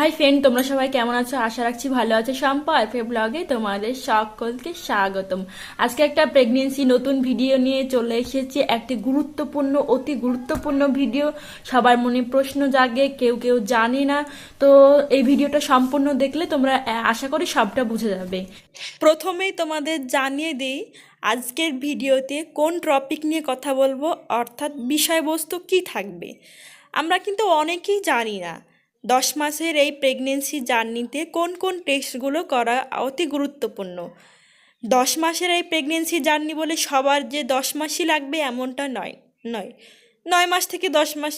Hi friend, তোমরা সবাই কেমন আছো? আশা রাখছি ভালো আছো। শম্পা আরফে ব্লগে তোমাদের সকলকে স্বাগতম। আজকে একটা প্রেগনেন্সি নতুন ভিডিও নিয়ে চলে এসেছি। একটি গুরুত্বপূর্ণ, অতি গুরুত্বপূর্ণ ভিডিও। সবার মনে প্রশ্ন জাগে, কেউ কেউ জানে না। তো এই ভিডিওটা সম্পূর্ণ দেখলে তোমরা আশা করি সবটা বুঝে যাবে। প্রথমেই তোমাদের জানিয়ে দিই আজকের ভিডিওতে কোন টপিক নিয়ে কথা বলবো, অর্থাৎ বিষয়বস্তু কি থাকবে। আমরা কিন্তু অনেকেই জানি না 10 মাসের এই প্রেগনেন্সি জার্নিতে কোন কোন টেস্টগুলো করা অতি গুরুত্বপূর্ণ। 10 মাসের এই প্রেগনেন্সি জার্নি বলে সবার যে 10 মাসই লাগবে এমনটা নয় নয় 9 মাস থেকে 10 মাস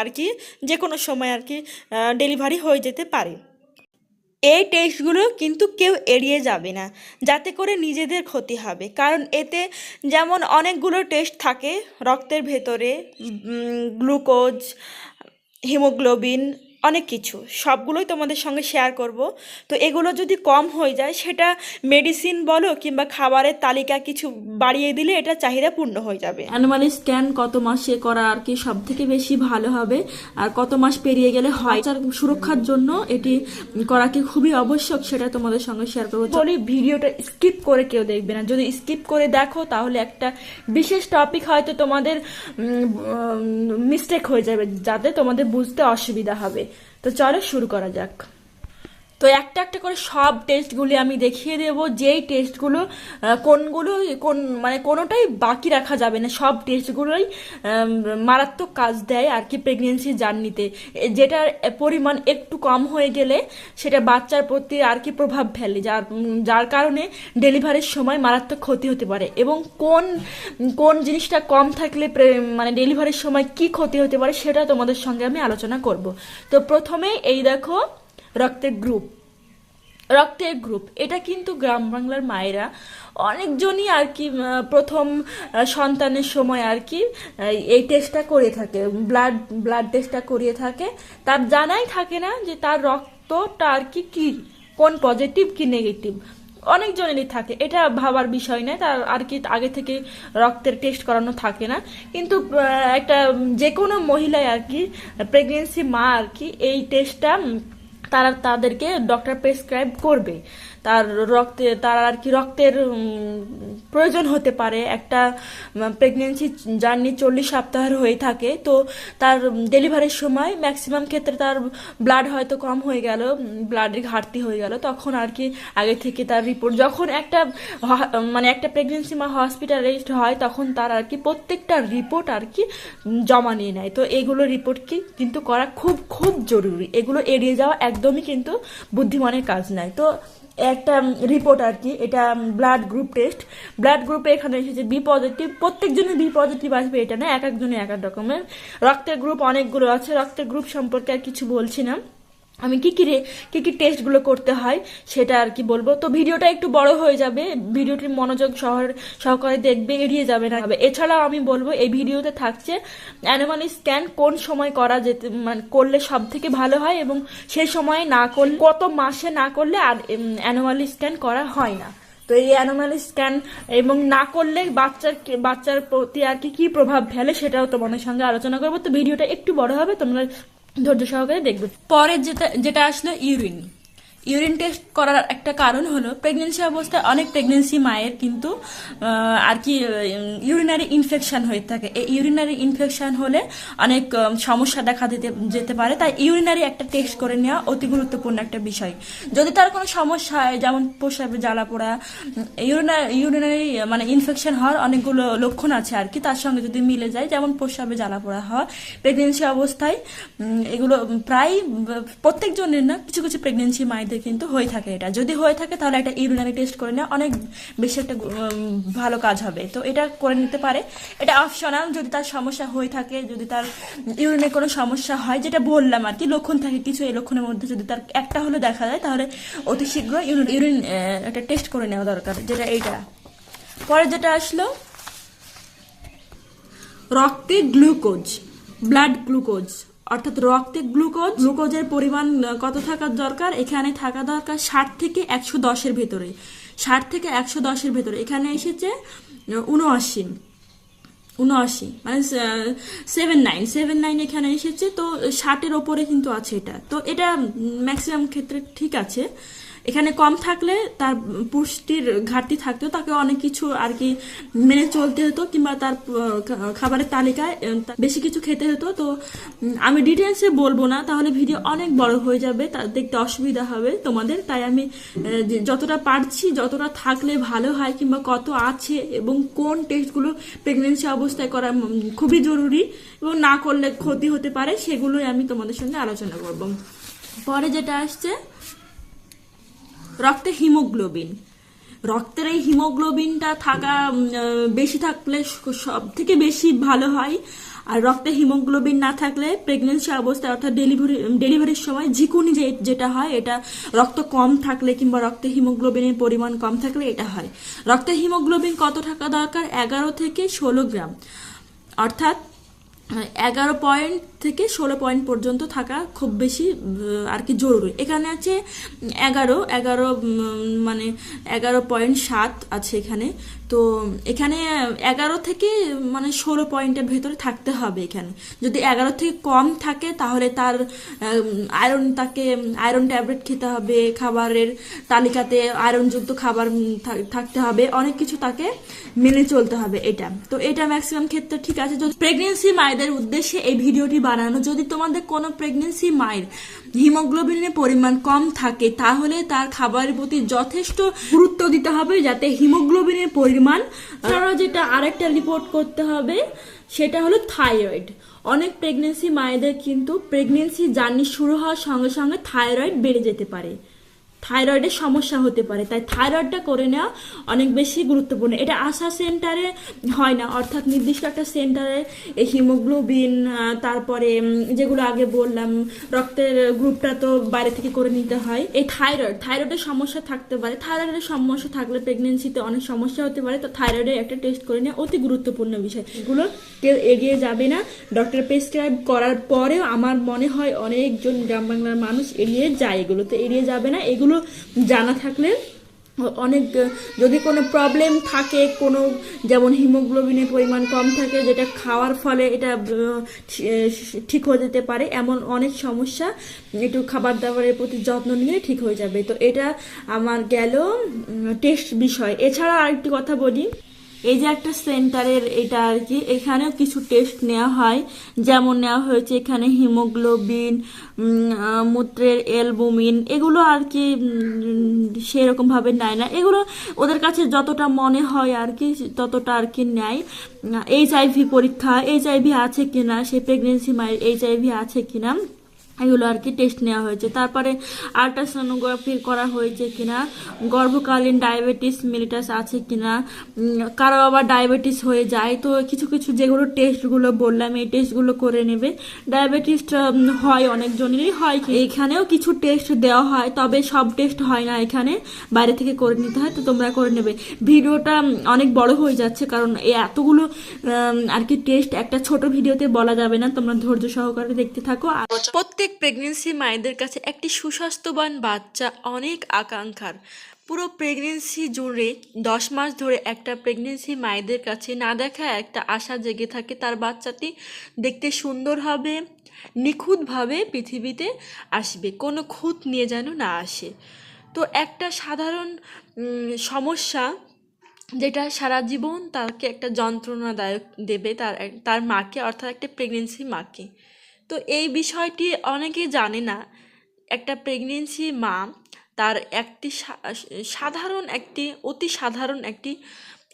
আর কি যে কোনো সময় আর কি ডেলিভারি হয়ে যেতে পারে। এই টেস্টগুলো কিন্তু কেউ এড়িয়ে যাবে না, যাতে করে নিজেদের ক্ষতি হবে। কারণ এতে যেমন অনেকগুলো টেস্ট থাকে রক্তের ভেতরে, গ্লুকোজ, হিমোগ্লোবিন, অনেক কিছু, সবগুলোই তোমাদের সঙ্গে শেয়ার করব। তো এগুলো যদি কম হয়ে যায়, সেটা মেডিসিন বলো কিংবা খাবারের তালিকা কিছু বাড়িয়ে দিলে এটা চাহিদা পূর্ণ হয়ে যাবে। অ্যানুয়াল স্ক্যান কত মাসে করা আর কি সব থেকে বেশি ভালো হবে, আর কত মাস পেরিয়ে গেলে হয়, তার সুরক্ষার জন্য এটি করা কি খুবই আবশ্যক, সেটা তোমাদের সঙ্গে শেয়ার করবো। বলি, ভিডিওটা স্কিপ করে কেউ দেখবে না। যদি স্কিপ করে দেখো তাহলে একটা বিশেষ টপিক হয়তো তোমাদের মিস্টেক হয়ে যাবে, যাতে তোমাদের বুঝতে অসুবিধা হবে। তো চলো শুরু করা যাক। তো একটা একটা করে সব টেস্টগুলি আমি দেখিয়ে দেবো, যেই টেস্টগুলো কোনগুলো মানে কোনোটাই বাকি রাখা যাবে না। সব টেস্টগুলোই মারাত্মক কাজ দেয় আর কি প্রেগনেন্সি জার্নিতে। যেটার পরিমাণ একটু কম হয়ে গেলে সেটা বাচ্চার প্রতি আর কি প্রভাব ফেলে, যার কারণে ডেলিভারির সময় মারাত্মক ক্ষতি হতে পারে। এবং কোন কোন জিনিসটা কম থাকলে মানে ডেলিভারির সময় কি ক্ষতি হতে পারে সেটা তোমাদের সঙ্গে আমি আলোচনা করব। তো প্রথমে এই দেখো, রক্তের গ্রুপ। রক্তের গ্রুপ এটা কিন্তু গ্রাম বাংলার মায়েরা অনেকজনই আর কি প্রথম সন্তানের সময় আর কি এই টেস্টটা করে থাকে, ব্লাড টেস্টটা করিয়ে থাকে। তার জানাই থাকে না যে তার রক্তটা আর কি কি কোন পজিটিভ কি নেগেটিভ। অনেকজনেরই থাকে, এটা ভাবার বিষয় নয়। তার আর কি আগে থেকে রক্তের টেস্ট করানো থাকে না। কিন্তু একটা যে কোনো মহিলায় আর কি প্রেগনেন্সি মা আর কি এই টেস্টটা তাদেরকে ডক্টর প্রেসক্রাইব করবে। তার আর কি রক্তের প্রয়োজন হতে পারে। একটা প্রেগনেন্সি জার্নি 40 সপ্তাহের হয়ে থাকে, তো তার ডেলিভারির সময় ম্যাক্সিমাম ক্ষেত্রে তার ব্লাড হয়তো কম হয়ে গেল, ব্লাডের ঘাটতি হয়ে গেল। তখন আর কি আগে থেকে তার রিপোর্ট, যখন মানে একটা প্রেগনেন্সি মা হসপিটালাইজড হয়, তখন তার আর কি প্রত্যেকটা রিপোর্ট আর কি জমা নিয়ে নেয়। তো এগুলো রিপোর্ট কিন্তু করা খুব খুব জরুরি। এগুলো এড়িয়ে যাওয়া একদমই কিন্তু বুদ্ধিমানের কাজ নয়। তো একটা রিপোর্ট আর কি, এটা ব্লাড গ্রুপ টেস্ট। ব্লাড গ্রুপে এখানে এসেছে বি পজিটিভ। প্রত্যেকজনের বি পজিটিভ আসবে এটা না, এক একজনের এক এক রকমের। রক্তের গ্রুপ অনেকগুলো আছে, রক্তের গ্রুপ সম্পর্কে আর কিছু বলছি না। আমি কি কি টেস্টগুলো করতে হয় সেটা আর কি বলবো। তো ভিডিওটা একটু বড় হয়ে যাবে, ভিডিওটির মনোযোগ সহকারে দেখবে, এড়িয়ে যাবে না। এছাড়াও আমি বলবো এই ভিডিওতে থাকছে অ্যানুয়াল স্ক্যান কোন সময় করা যেতে, মানে করলে সব থেকে ভালো হয়, এবং সেই সময় না করলে, কত মাসে না করলে আর অ্যানুয়াল স্ক্যান করা হয় না। তো এই অ্যানুয়াল স্ক্যান এবং না করলে বাচ্চার প্রতি আর কি প্রভাব ফেলে সেটাও তোমাদের সঙ্গে আলোচনা করবো। তো ভিডিওটা একটু বড় হবে, তোমরা ধৈর্য সহকারে দেখবে। পরে যেটা আসলো ইউরিন টেস্ট করার একটা কারণ হলো প্রেগনেন্সি অবস্থায় অনেক প্রেগনেন্সি মায়ের কিন্তু আর কি ইউরিনারি ইনফেকশন হয়ে থাকে। এই ইউরিনারি ইনফেকশন হলে অনেক সমস্যা দেখা যেতে পারে। তাই ইউরিনারি একটা টেস্ট করে নেওয়া অতি গুরুত্বপূর্ণ একটা বিষয়। যদি তার কোনো সমস্যা হয়, যেমন প্রস্রাবে জ্বালা পোড়া, ইউরিনারি মানে ইনফেকশন হওয়ার অনেকগুলো লক্ষণ আছে আর কি, তার সঙ্গে যদি মিলে যায়, যেমন প্রস্রাবে জ্বালা পোড়া হওয়া প্রেগনেন্সি অবস্থায়, এগুলো প্রায় প্রত্যেকজনের না, কিছু কিছু প্রেগনেন্সি মায়েদের কিন্তু হয়ে থাকে। এটা যদি হয়ে থাকে তাহলে একটা ইউরিনারি টেস্ট করে নেওয়া অনেক বেশি একটা ভালো কাজ হবে। তো এটা করে নিতে পারে, এটা অপশনাল। যদি তার সমস্যা হয়ে থাকে, যদি তার ইউরিনে কোনো সমস্যা হয়, যেটা বললাম আর কি লক্ষণ থাকে কিছু, এই লক্ষণের মধ্যে যদি তার একটা হলে দেখা যায়, তাহলে অতি শীঘ্র ইউরিন একটা টেস্ট করে নেওয়া দরকার, যেটা এইটা। পরে যেটা আসলো রক্তে গ্লুকোজ, ব্লাড গ্লুকোজ, অর্থাৎ রক্তে গ্লুকোজের পরিমাণ কত থাকা দরকার? এখানে থাকা দরকার 60 থেকে 110-এর ভেতরে। 60 থেকে 110-এর ভেতরে। এখানে এসেছে 79। 79 মানে 79 এখানে এসেছে, তো 60-এর ওপরে কিন্তু আছে এটা। তো এটা ম্যাক্সিমাম ক্ষেত্রে ঠিক আছে। এখানে কম থাকলে তার পুষ্টির ঘাটতি থাকতেও তাকে অনেক কিছু আর কি মেনে চলতে হতো, কিংবা তার খাবারের তালিকায় বেশি কিছু খেতে হতো। তো আমি ডিটেলসে বলবো না, তাহলে ভিডিও অনেক বড় হয়ে যাবে, তা দেখতে অসুবিধা হবে তোমাদের। তাই আমি যতটা পারছি, যতটা থাকলে ভালো হয়, কিংবা কত আছে এবং কোন টেস্টগুলো প্রেগনেন্সি অবস্থায় করা খুবই জরুরি এবং না করলে ক্ষতি হতে পারে, সেগুলোই আমি তোমাদের সঙ্গে আলোচনা করব। পরে যেটা আসছে রক্তে হিমোগ্লোবিন। রক্তের এই হিমোগ্লোবিনটা থাকা বেশি থাকলে সব থেকে বেশি ভালো হয়। আর রক্তে হিমোগ্লোবিন না থাকলে প্রেগনেন্সি অবস্থায় অর্থাৎ ডেলিভারির সময় ঝিকুনি যেটা হয়, এটা রক্ত কম থাকলে কিংবা রক্তে হিমোগ্লোবিনের পরিমাণ কম থাকলে এটা হয়। রক্তে হিমোগ্লোবিন কত থাকা দরকার? 11 থেকে 16 গ্রাম, অর্থাৎ 11 পয়েন্ট থেকে 16 পয়েন্ট পর্যন্ত থাকা খুব বেশি আর কি জরুরি। এখানে আছে 11 মানে 11.7 আছে এখানে। তো এখানে 11 থেকে মানে 16 পয়েন্টের ভেতরে থাকতে হবে। এখানে যদি 11 থেকে কম থাকে তাহলে তার আয়রন ট্যাবলেট খেতে হবে, খাবারের তালিকাতে আয়রনযুক্ত খাবার থাকতে হবে, অনেক কিছু তাকে মেনে চলতে হবে। এটা তো এটা ম্যাক্সিমাম ক্ষেত্রে ঠিক আছে। যদি প্রেগনেন্সি মায়েদের উদ্দেশ্যে এই ভিডিওটি বানানো, যদি তোমাদের কোনো প্রেগনেন্সি মায়ের হিমোগ্লোবিনের পরিমাণ কম থাকে তাহলে তার খাবারের প্রতি যথেষ্ট গুরুত্ব দিতে হবে যাতে হিমোগ্লোবিনের পরিমাণ। তারা যেটা আরেকটা রিপোর্ট করতে হবে সেটা হলো থাইরয়েড। অনেক প্রেগনেন্সি মায়েদের কিন্তু প্রেগনেন্সি জার্নি শুরু হওয়ার সঙ্গে সঙ্গে থাইরয়েড বেড়ে যেতে পারে, থাইরয়েডের সমস্যা হতে পারে। তাই থাইরয়েডটা করে নেওয়া অনেক বেশি গুরুত্বপূর্ণ। এটা আশা সেন্টারে হয় না, অর্থাৎ নির্দিষ্ট একটা সেন্টারে এই হিমোগ্লোবিন, তারপরে যেগুলো আগে বললাম রক্তের গ্রুপটা তো বাইরে থেকে করে নিতে হয়। এই থাইরয়েডের সমস্যা থাকতে পারে, থাইরয়েডের সমস্যা থাকলে প্রেগনেন্সিতে অনেক সমস্যা হতে পারে। তো থাইরয়েডের একটা টেস্ট করে নেওয়া অতি গুরুত্বপূর্ণ বিষয়, এগুলো কেউ এগিয়ে যাবে না। ডক্টর প্রেসক্রাইব করার পরেও আমার মনে হয় অনেকজন গ্রাম বাংলার মানুষ এড়িয়ে যায়, এগুলো তো এড়িয়ে যাবে না। এগুলো জানা থাকলে অনেক, যদি কোনো প্রবলেম থাকে, কোনো যেমন হিমোগ্লোবিনের পরিমাণ কম থাকে যেটা খাওয়ার ফলে এটা ঠিক হয়ে যেতে পারে, এমন অনেক সমস্যা একটু খাবার দাবারের প্রতি যত্ন নিলে ঠিক হয়ে যাবে। তো এটা আমার গেল টেস্ট বিষয়। এছাড়া আরেকটি কথা বলি, এই যে একটা সেন্টারের এটা আর কি, এখানেও কিছু টেস্ট নেওয়া হয়। যেমন নেওয়া হয়েছে এখানে হিমোগ্লোবিন, মূত্রের অ্যালবুমিন, এগুলো আর কি সেরকম ভাবে নেয় না। এগুলো ওদের কাছে যতটা মনে হয় আর কি ততটা আর কি নেয়। HIV পরীক্ষা, HIV আছে কিনা, সেই প্রেগনেন্সি মায়ের HIV আছে কিনা, এগুলো আর কি টেস্ট নেওয়া হয়েছে। তারপরে আল্ট্রাসোনোগ্রাফি করা হয়েছে কিনা, গর্ভকালীন ডায়াবেটিস মেলিটাস আছে কিনা, কারো আবার ডায়াবেটিস হয়ে যায়। তো কিছু কিছু যেগুলো টেস্টগুলো বললাম এই টেস্টগুলো করে নেবে। ডায়াবেটিসটা হয় অনেকজনেরই হয়, এখানেও কিছু টেস্ট দেওয়া হয়, তবে সব টেস্ট হয় না, এখানে বাইরে থেকে করে নিতে হয়। তো তোমরা করে নেবে। ভিডিওটা অনেক বড় হয়ে যাচ্ছে কারণ এই এতগুলো আর কি টেস্ট একটা ছোট ভিডিওতে বলা যাবে না, তোমরা ধৈর্য সহকারে দেখতে থাকো। আর প্রত্যেক প্রেগনেন্সি মায়েদের কাছে একটি সুস্বাস্থ্যবান বাচ্চা অনেক আকাঙ্ক্ষার। পুরো প্রেগনেন্সি জুড়ে 10 মাস ধরে একটা প্রেগনেন্সি মায়েদের কাছে না দেখা একটা আশা জেগে থাকে, তার বাচ্চাটি দেখতে সুন্দর হবে, নিখুঁতভাবে পৃথিবীতে আসবে, কোনো খুঁত নিয়ে যেন না আসে। তো একটা সাধারণ সমস্যা যেটা সারা জীবন তাকে একটা যন্ত্রণাদায়ক দেবে তার মাকে, অর্থাৎ একটা প্রেগনেন্সি মাকে। তো এই বিষয়টি অনেকেই জানে না। একটা প্রেগনেন্সি মা তার একটি অতি সাধারণ একটি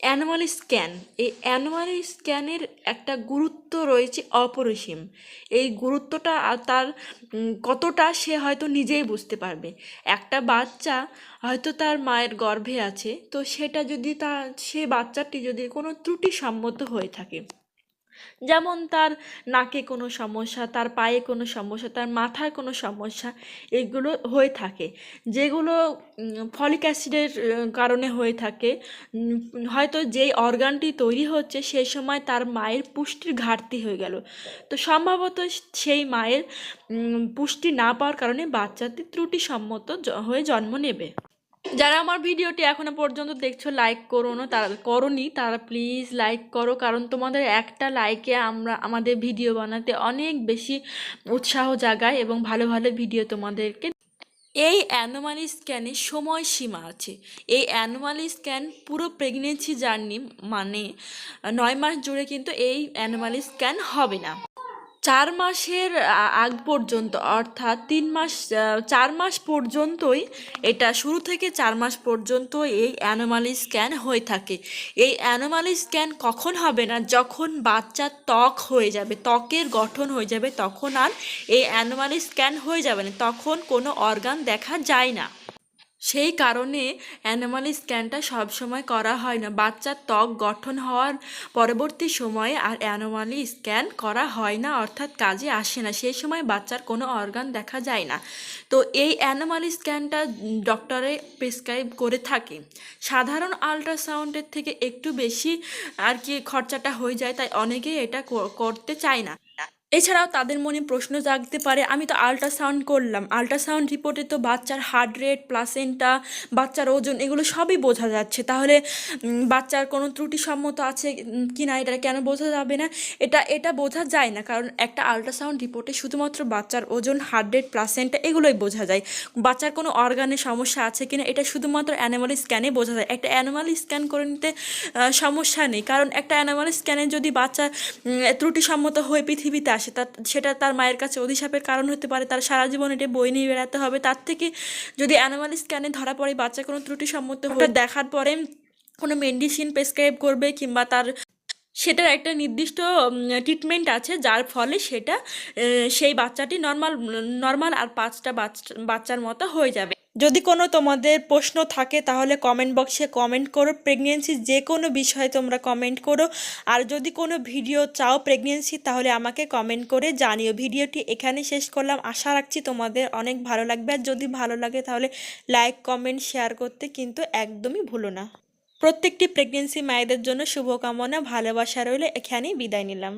অ্যানুয়াল স্ক্যান, এই অ্যানুয়াল স্ক্যানের একটা গুরুত্ব রয়েছে অপরিসীম। এই গুরুত্বটা তার কতটা সে হয়তো নিজেই বুঝতে পারবে। একটা বাচ্চা হয়তো তার মায়ের গর্ভে আছে, তো সেটা যদি সে বাচ্চাটি যদি কোনো ত্রুটিসম্মত হয়ে থাকে, যেমন তার নাকে কোনো সমস্যা, তার পায়ে কোনো সমস্যা, তার মাথায় কোনো সমস্যা, এগুলো হয়ে থাকে, যেগুলো ফলিক অ্যাসিডের কারণে হয়ে থাকে। হয়তো যেই অর্গানটি তৈরি হচ্ছে সেই সময় তার মায়ের পুষ্টির ঘাটতি হয়ে গেল, তো সম্ভবত সেই মায়ের পুষ্টি না পাওয়ার কারণে বাচ্চাটি ত্রুটিসম্মত হয়ে জন্ম নেবে। যারা আমার ভিডিওটি এখনো পর্যন্ত দেখছো লাইক করো না, তারা করোনি, তারা প্লিজ লাইক করো, কারণ তোমাদের একটা লাইকে আমরা আমাদের ভিডিও বানাতে অনেক বেশি উৎসাহ জাগায় এবং ভালো ভালো ভিডিও তোমাদেরকে। এই অ্যানোমালি স্ক্যানে সময়সীমা আছে। এই অ্যানোমালি স্ক্যান পুরো প্রেগনেন্সি জার্নি মানে 9 মাস জুড়ে কিন্তু এই অ্যানোমালি স্ক্যান হবে না। 4 মাসের আগ পর্যন্ত, অর্থাৎ 3 মাস, 4 মাস পর্যন্তই, এটা শুরু থেকে 4 মাস পর্যন্ত এই অ্যানোমালি স্ক্যান হয়ে থাকে। এই অ্যানোমালি স্ক্যান কখন হবে না? যখন বাচ্চার ত্বক হয়ে যাবে, ত্বকের গঠন হয়ে যাবে, তখন আর এই অ্যানোমালি স্ক্যান হয়ে যাবে না, তখন কোনো অর্গান দেখা যায় না। সেই কারণে অ্যানোমালি স্ক্যানটা সবসময় করা হয় না। বাচ্চার ত্বক গঠন হওয়ার পরবর্তী সময়ে আর অ্যানোমালি স্ক্যান করা হয় না, অর্থাৎ কাজে আসে না। সেই সময় বাচ্চার কোনো অর্গান দেখা যায় না। তো এই অ্যানোমালি স্ক্যানটা ডক্টরে প্রেসক্রাইব করে থাকে। সাধারণ আল্ট্রাসাউন্ডের থেকে একটু বেশি আর কি খরচাটা হয়ে যায়, তাই অনেকেই এটা করতে চায় না। এছাড়াও তাদের মনে প্রশ্ন জাগতে পারে, আমি তো আল্ট্রাসাউন্ড করলাম, আল্ট্রাসাউন্ড রিপোর্টে তো বাচ্চার হার্ট রেট, প্লাসেন্টা, বাচ্চার ওজন, এগুলো সবই বোঝা যাচ্ছে, তাহলে বাচ্চার কোনো ত্রুটিসম্মত আছে কি না এটা কেন বোঝা যাবে না? এটা বোঝা যায় না, কারণ একটা আল্ট্রাসাউন্ড রিপোর্টে শুধুমাত্র বাচ্চার ওজন, হার্ট রেট, প্লাসেন্টা এগুলোই বোঝা যায়। বাচ্চার কোনো অর্গানের সমস্যা আছে কিনা এটা শুধুমাত্র অ্যানোমালি স্ক্যানে বোঝা যায়। একটা অ্যানোমালি স্ক্যান করে নিতে সমস্যা নেই, কারণ একটা অ্যানোমালি স্ক্যানে যদি বাচ্চা ত্রুটিসম্মত হয়ে পৃথিবীতে আসে, সেটা তার মায়ের কাছে অভিশাপের কারণ হতে পারে, তার সারা জীবন এটা বই নিয়ে বেড়াতে হবে। তার থেকে যদি অ্যানোমালি স্ক্যানে ধরা পড়ে বাচ্চা কোনো ত্রুটিসম্মত হয়ে, দেখার পরে কোনো মেডিসিন প্রেসক্রাইব করবে, কিংবা তার সেটার একটা নির্দিষ্ট ট্রিটমেন্ট আছে, যার ফলে সেটা সেই বাচ্চাটি নর্মাল নর্মাল আর 5টা বাচ্চার মতো হয়ে যাবে। যদি কোনো তোমাদের প্রশ্ন থাকে তাহলে কমেন্ট বক্সে কমেন্ট করো। প্রেগনেন্সির যে কোনো বিষয়ে তোমরা কমেন্ট করো। আর যদি কোনো ভিডিও চাও প্রেগনেন্সি, তাহলে আমাকে কমেন্ট করে জানিও। ভিডিওটি এখানে শেষ করলাম, আশা রাখছি তোমাদের অনেক ভালো লাগবে। আর যদি ভালো লাগে তাহলে লাইক, কমেন্ট, শেয়ার করতে কিন্তু একদমই ভুলো না। প্রত্যেকটি প্রেগনেন্সি মায়েদের জন্য শুভকামনা, ভালোবাসা রইলে এখানেই বিদায় নিলাম।